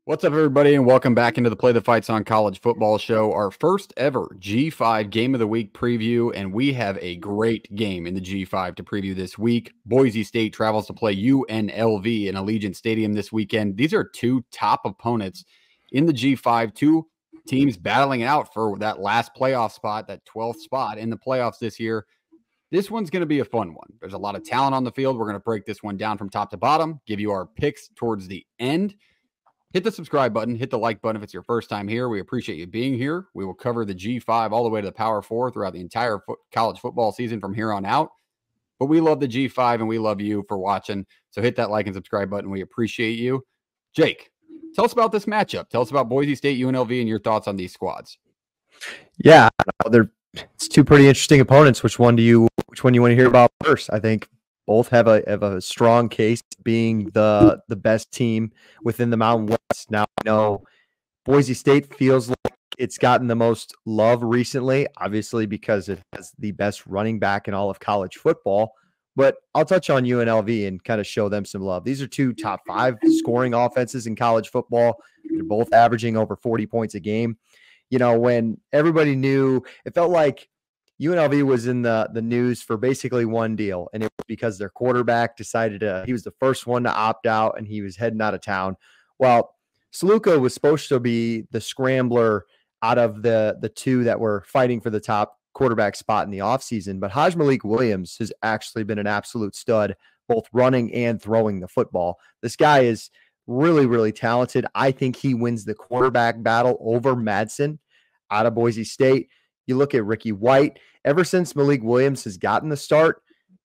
What's up, everybody, and welcome back into the Play the Fights on College Football show, our first ever G5 Game of the Week preview, and we have a great game in the G5 to preview this week. Boise State travels to play UNLV in Allegiant Stadium this weekend. These are two top opponents in the G5, two teams battling out for that last playoff spot, that 12th spot in the playoffs this year. This one's going to be a fun one. There's a lot of talent on the field. We're going to break this one down from top to bottom, give you our picks towards the end. Hit the subscribe button, hit the like button if it's your first time here. We appreciate you being here. We will cover the G5 all the way to the Power 4 throughout the entire college football season from here on out. But we love the G5 and we love you for watching. So hit that like and subscribe button. We appreciate you. Jake, tell us about this matchup. Tell us about Boise State, UNLV, and your thoughts on these squads. Yeah, it's two pretty interesting opponents. Which one you want to hear about first? I think both have a strong case being the best team within the Mountain West. Now, I know Boise State feels like it's gotten the most love recently, obviously because it has the best running back in all of college football. But I'll touch on UNLV and kind of show them some love. These are two top 5 scoring offenses in college football. They're both averaging over 40 points a game. You know, when everybody knew, it felt like UNLV was in the news for basically one deal, and it was because their quarterback decided he was the first one to opt out, and he was heading out of town. Well, Saluka was supposed to be the scrambler out of the two that were fighting for the top quarterback spot in the offseason, but Malik Williams has actually been an absolute stud, both running and throwing the football. This guy is really, really talented. I think he wins the quarterback battle over Madsen out of Boise State. You look at Ricky White. Ever since Malik Williams has gotten the start,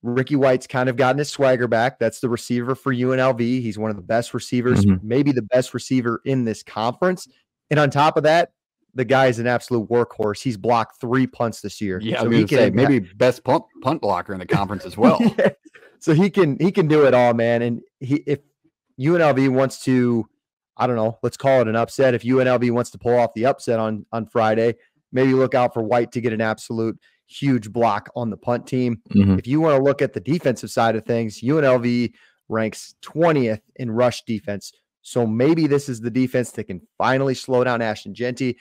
Ricky White's kind of gotten his swagger back. That's the receiver for UNLV. He's one of the best receivers, maybe the best receiver in this conference. And on top of that, the guy is an absolute workhorse. He's blocked 3 punts this year. Yeah, so he can say maybe best punt blocker in the conference as well. Yeah. So he can do it all, man. And if UNLV wants to, I don't know, let's call it an upset. If UNLV wants to pull off the upset on Friday, maybe look out for White to get an absolute huge block on the punt team. If you want to look at the defensive side of things, UNLV ranks 20th in rush defense. So maybe this is the defense that can finally slow down Ashton Jeanty.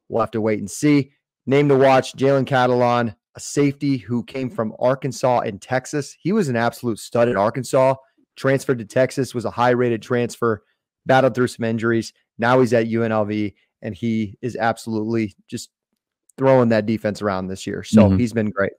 We'll have to wait and see. Name to watch, Jalen Catalon, a safety who came from Arkansas and Texas. He was an absolute stud at Arkansas, transferred to Texas, was a high-rated transfer, battled through some injuries. Now he's at UNLV, and he is absolutely just throwing that defense around this year. So he's been great.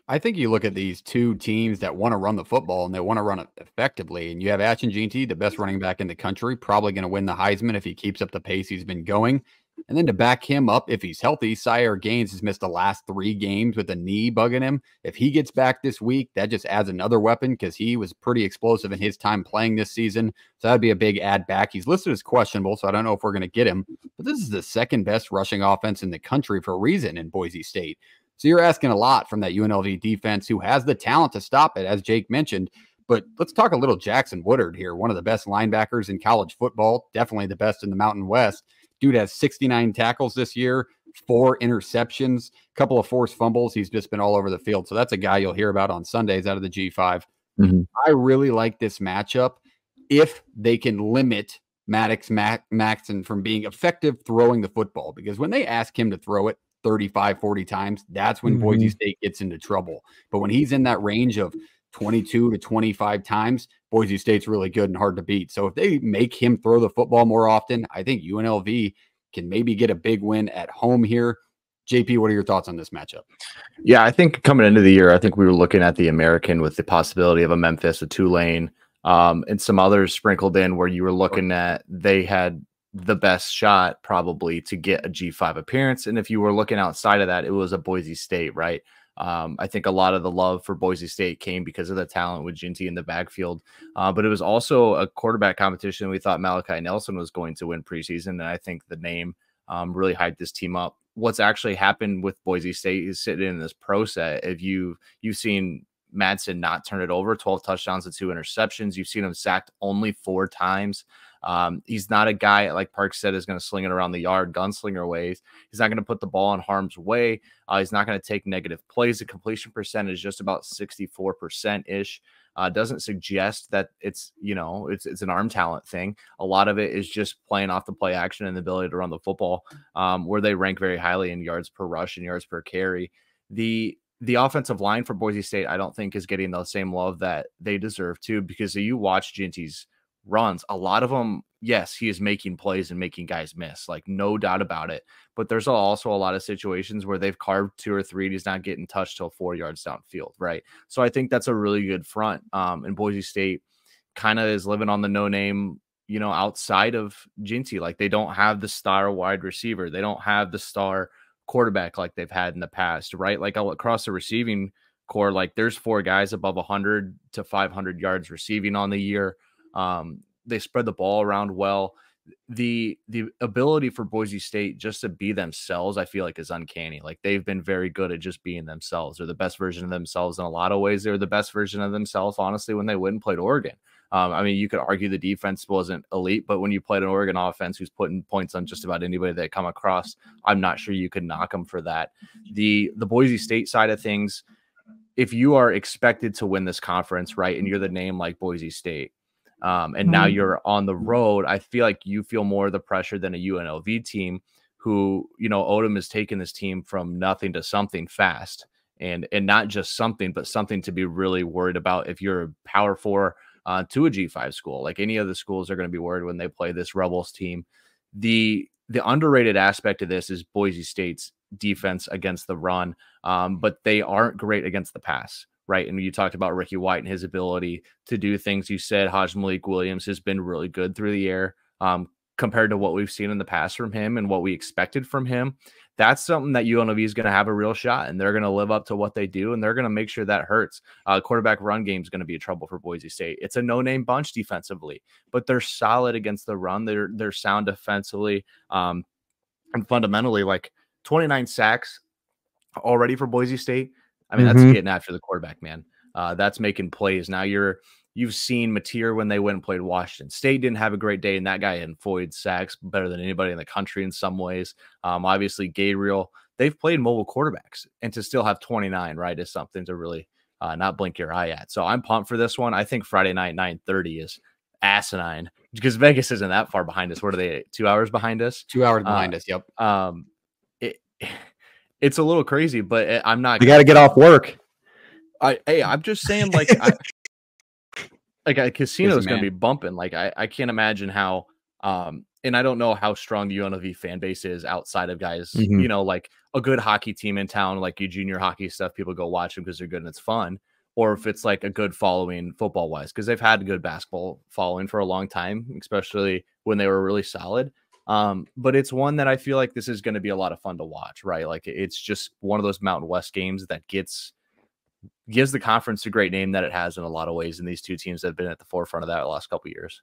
I think you look at these two teams that want to run the football and they want to run it effectively. And you have Ashton Jeanty, the best running back in the country, probably going to win the Heisman if he keeps up the pace he's been going. And then to back him up, if he's healthy, Sire Gaines has missed the last 3 games with a knee bugging him. If he gets back this week, that just adds another weapon because he was pretty explosive in his time playing this season. So that'd be a big add back. He's listed as questionable, so I don't know if we're going to get him. But this is the second best rushing offense in the country for a reason in Boise State. So you're asking a lot from that UNLV defense who has the talent to stop it, as Jake mentioned. But let's talk a little Jackson Woodard here, one of the best linebackers in college football, definitely the best in the Mountain West. Dude has 69 tackles this year, 4 interceptions, a couple of forced fumbles. He's just been all over the field. So that's a guy you'll hear about on Sundays out of the G5. I really like this matchup if they can limit Maddox Maxson from being effective throwing the football. Because when they ask him to throw it 35, 40 times, that's when Boise State gets into trouble. But when he's in that range of 22 to 25 times, Boise State's really good and hard to beat. So if they make him throw the football more often, I think UNLV can maybe get a big win at home here. JP, what are your thoughts on this matchup? Yeah, I think coming into the year, I think we were looking at the American with the possibility of a Memphis, a Tulane, and some others sprinkled in where you were looking at they had the best shot probably to get a G5 appearance. And if you were looking outside of that, it was a Boise State, right? I think a lot of the love for Boise State came because of the talent with Jeanty in the backfield. But it was also a quarterback competition. We thought Malachi Nelson was going to win preseason. And I think the name really hyped this team up. What's actually happened with Boise State is sitting in this pro set. If you've seen Madsen not turn it over, 12 touchdowns and 2 interceptions. You've seen him sacked only 4 times. He's not a guy, like Park said, is going to sling it around the yard, gunslinger ways. He's not going to put the ball in harm's way. He's not going to take negative plays. The completion percentage is just about 64%-ish. doesn't suggest that it's, it's an arm talent thing. A lot of it is just playing off the play action and the ability to run the football, where they rank very highly in yards per rush and yards per carry. The offensive line for Boise State, I don't think is getting the same love that they deserve to, because you watch Jeanty's runs, a lot of them, yes, he is making plays and making guys miss, like no doubt about it. But there's also a lot of situations where they've carved 2 or 3 and he's not getting touched till 4 yards downfield, right? So I think that's a really good front. And Boise State kind of is living on the no name, outside of Jeanty. Like they don't have the star wide receiver. They don't have the star quarterback like they've had in the past, right? Like across the receiving core, like there's 4 guys above 100 to 500 yards receiving on the year. They spread the ball around well. The ability for Boise State just to be themselves, I feel like, is uncanny. Like they've been very good at just being themselves. They're the best version of themselves in a lot of ways. They were the best version of themselves, honestly, when they went and played Oregon. I mean, you could argue the defense wasn't elite, but when you played an Oregon offense who's putting points on just about anybody that come across, I'm not sure you could knock them for that. The Boise State side of things, if you are expected to win this conference, right, and you're the name like Boise State, and now you're on the road, I feel like you feel more of the pressure than a UNLV team who, Odom has taken this team from nothing to something fast, and not just something, but something to be really worried about if you're a Power 4 to a G5 school. Like any of the schools are going to be worried when they play this Rebels team. The underrated aspect of this is Boise State's defense against the run, but they aren't great against the pass. Right. And you talked about Ricky White and his ability to do things. You said Malik Williams has been really good through the air compared to what we've seen in the past from him and what we expected from him. That's something that UNLV is going to have a real shot, and they're going to live up to what they do, and they're going to make sure that hurts. Quarterback run game is going to be a trouble for Boise State. It's a no-name bunch defensively, but they're solid against the run. They're sound defensively, and fundamentally, like 29 sacks already for Boise State. I mean, that's getting after the quarterback, man. That's making plays. Now you've seen Mateer when they went and played Washington State, didn't have a great day, and that guy had 4 sacks better than anybody in the country in some ways. Obviously, Gabriel, they've played mobile quarterbacks, and to still have 29, right, is something to really not blink your eye at. So I'm pumped for this one. I think Friday night, 9:30 is asinine because Vegas isn't that far behind us. What are they, 2 hours behind us? 2 hours behind us, yep. It's a little crazy, but I'm not. You got to get off work. I'm just saying, like, a casino is going to be bumping. Like, I can't imagine how. And I don't know how strong the UNLV fan base is outside of guys. Like a good hockey team in town, like your junior hockey stuff. People go watch them because they're good and it's fun. Or if it's like a good following football wise, because they've had a good basketball following for a long time, especially when they were really solid. But it's one that I feel like this is going to be a lot of fun to watch, right? Like it's just one of those Mountain West games that gives the conference a great name that it has in a lot of ways. And these two teams have been at the forefront of that the last couple of years.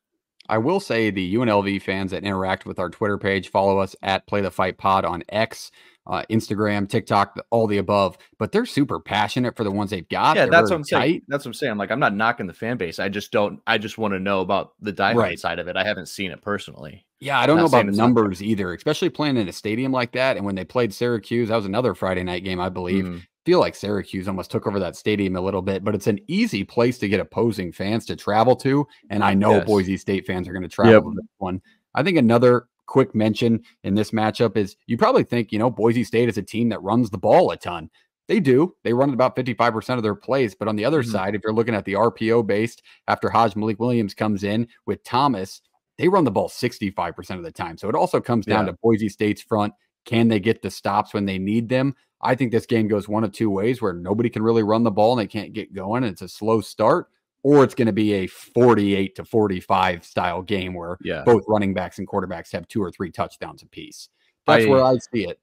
I will say the UNLV fans that interact with our Twitter page, follow us at Play the Fight Pod on X, Instagram, TikTok, all the above, but they're super passionate for the ones they've got. Yeah, that's what I'm saying. That's what I'm saying. Like, I'm not knocking the fan base. I just want to know about the diehard side of it. I haven't seen it personally. Yeah, I don't know about numbers either, especially playing in a stadium like that. And when they played Syracuse, that was another Friday night game, I believe. Feel like Syracuse almost took over that stadium a little bit, but it's an easy place to get opposing fans to travel to. And I know Boise State fans are going to travel to this one. I think another quick mention in this matchup is you probably think, Boise State is a team that runs the ball a ton. They do. They run about 55% of their plays. But on the other side, if you're looking at the RPO based after Malik Williams comes in with Thomas, they run the ball 65% of the time. So it also comes down to Boise State's front. Can they get the stops when they need them? I think this game goes one of two ways where nobody can really run the ball and they can't get going. And it's a slow start, or it's going to be a 48-45 style game where both running backs and quarterbacks have 2 or 3 touchdowns apiece. That's where I see it.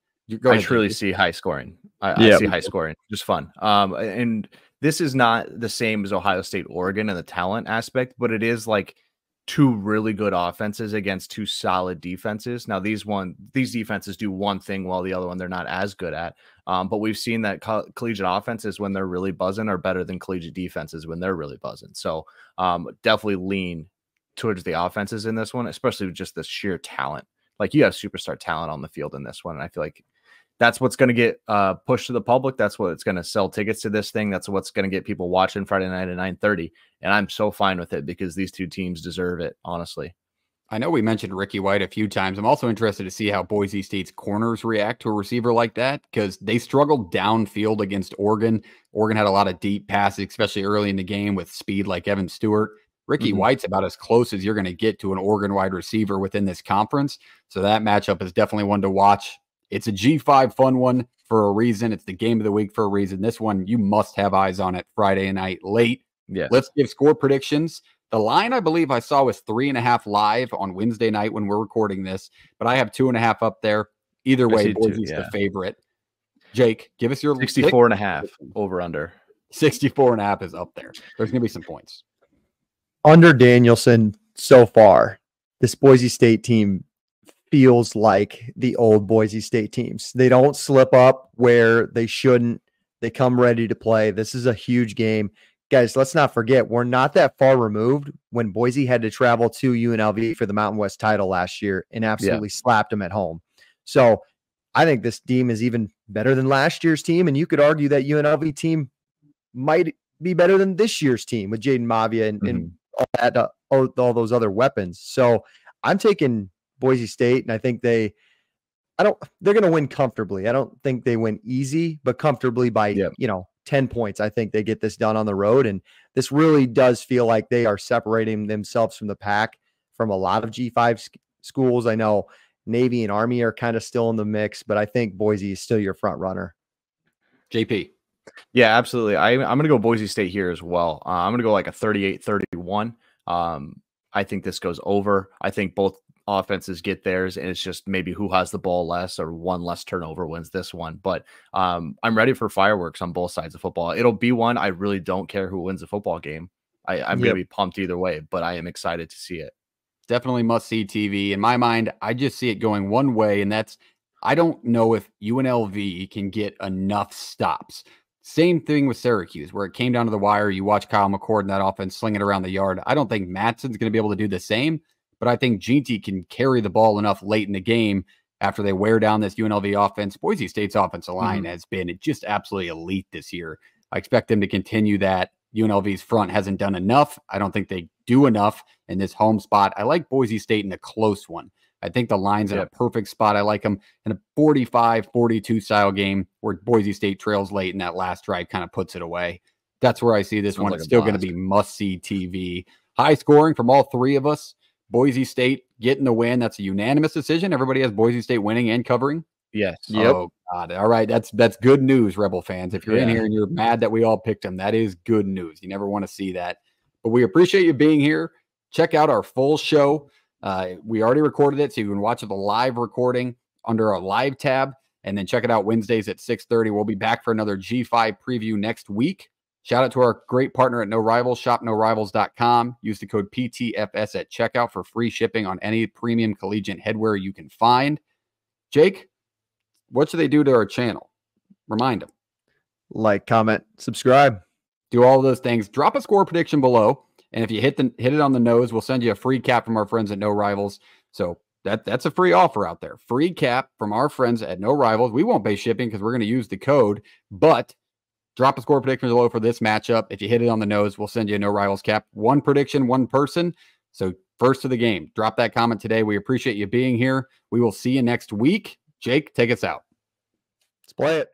I truly see high scoring. I see high scoring. Just fun. And this is not the same as Ohio State, Oregon and the talent aspect, but it is like 2 really good offenses against 2 solid defenses. Now these defenses do one thing while the other one they're not as good at. But we've seen that collegiate offenses, when they're really buzzing, are better than collegiate defenses when they're really buzzing. So definitely lean towards the offenses in this one, especially with just the sheer talent. Like you have superstar talent on the field in this one. And I feel like that's what's going to get pushed to the public. That's what's going to sell tickets to this thing. That's what's going to get people watching Friday night at 9:30. And I'm so fine with it because these two teams deserve it, honestly. I know we mentioned Ricky White a few times. I'm also interested to see how Boise State's corners react to a receiver like that because they struggled downfield against Oregon. Oregon had a lot of deep passes, especially early in the game with speed like Evan Stewart. Ricky White's about as close as you're going to get to an Oregon wide receiver within this conference. So that matchup is definitely one to watch. It's a G5 fun one for a reason. It's the game of the week for a reason. This one, you must have eyes on it Friday night late. Yeah. Let's give score predictions. The line, I believe I saw was 3.5 live on Wednesday night when we're recording this, but I have 2.5 up there. Either way, Boise's the favorite. Jake, give us your 64.5 over under. 64.5 is up there. There's going to be some points. Under Danielson so far, this Boise State team feels like the old Boise State teams. They don't slip up where they shouldn't. They come ready to play. This is a huge game. Guys, let's not forget, we're not that far removed when Boise had to travel to UNLV for the Mountain West title last year and absolutely slapped them at home. So I think this team is even better than last year's team, and you could argue that UNLV team might be better than this year's team with Jaden Mavia and all that, all those other weapons. So I'm taking Boise State, and I think they're going to win comfortably. I don't think they win easy, but comfortably by 10 points. I think they get this done on the road. And this really does feel like they are separating themselves from the pack from a lot of G5 schools. I know Navy and Army are kind of still in the mix, but I think Boise is still your front runner. JP. Yeah, absolutely. I'm going to go Boise State here as well. I'm going to go like a 38-31. I think this goes over. I think both offenses get theirs, and it's just maybe who has the ball less or one less turnover wins this one. But I'm ready for fireworks on both sides of football. It'll be one. I really don't care who wins the football game. I'm going to be pumped either way, but I am excited to see it. Definitely must-see TV. In my mind, I just see it going one way, and that's I don't know if UNLV can get enough stops. Same thing with Syracuse, where it came down to the wire. You watch Kyle McCord and that offense sling it around the yard. I don't think Matson's going to be able to do the same, but I think Jeanty can carry the ball enough late in the game after they wear down this UNLV offense. Boise State's offensive line has been just absolutely elite this year. I expect them to continue that. UNLV's front hasn't done enough. I don't think they do enough in this home spot. I like Boise State in a close one. I think the line's in a perfect spot. I like them in a 45-42 style game where Boise State trails late and that last drive kind of puts it away. That's where I see this one. It's still going to be must-see TV. High scoring from all three of us. Boise State getting the win. That's a unanimous decision. Everybody has Boise State winning and covering. Yes. Oh, God. All right. That's good news, Rebel fans. If you're in here and you're mad that we all picked them, that is good news. You never want to see that. But we appreciate you being here. Check out our full show. We already recorded it, so you can watch the live recording under our live tab, and then check it out Wednesdays at 6:30. We'll be back for another G5 preview next week. Shout out to our great partner at No Rivals, shopnorivals.com. Use the code PTFS at checkout for free shipping on any premium collegiate headwear you can find. Jake, what should they do to our channel? Remind them. Like, comment, subscribe. Do all of those things. Drop a score prediction below. And if you hit it on the nose, we'll send you a free cap from our friends at No Rivals. So that's a free offer out there. Free cap from our friends at No Rivals. We won't pay shipping because we're going to use the code. But drop a score prediction below for this matchup. If you hit it on the nose, we'll send you a No Rivals cap. One prediction, one person. So first of the game. Drop that comment today. We appreciate you being here. We will see you next week. Jake, take us out. Let's play it.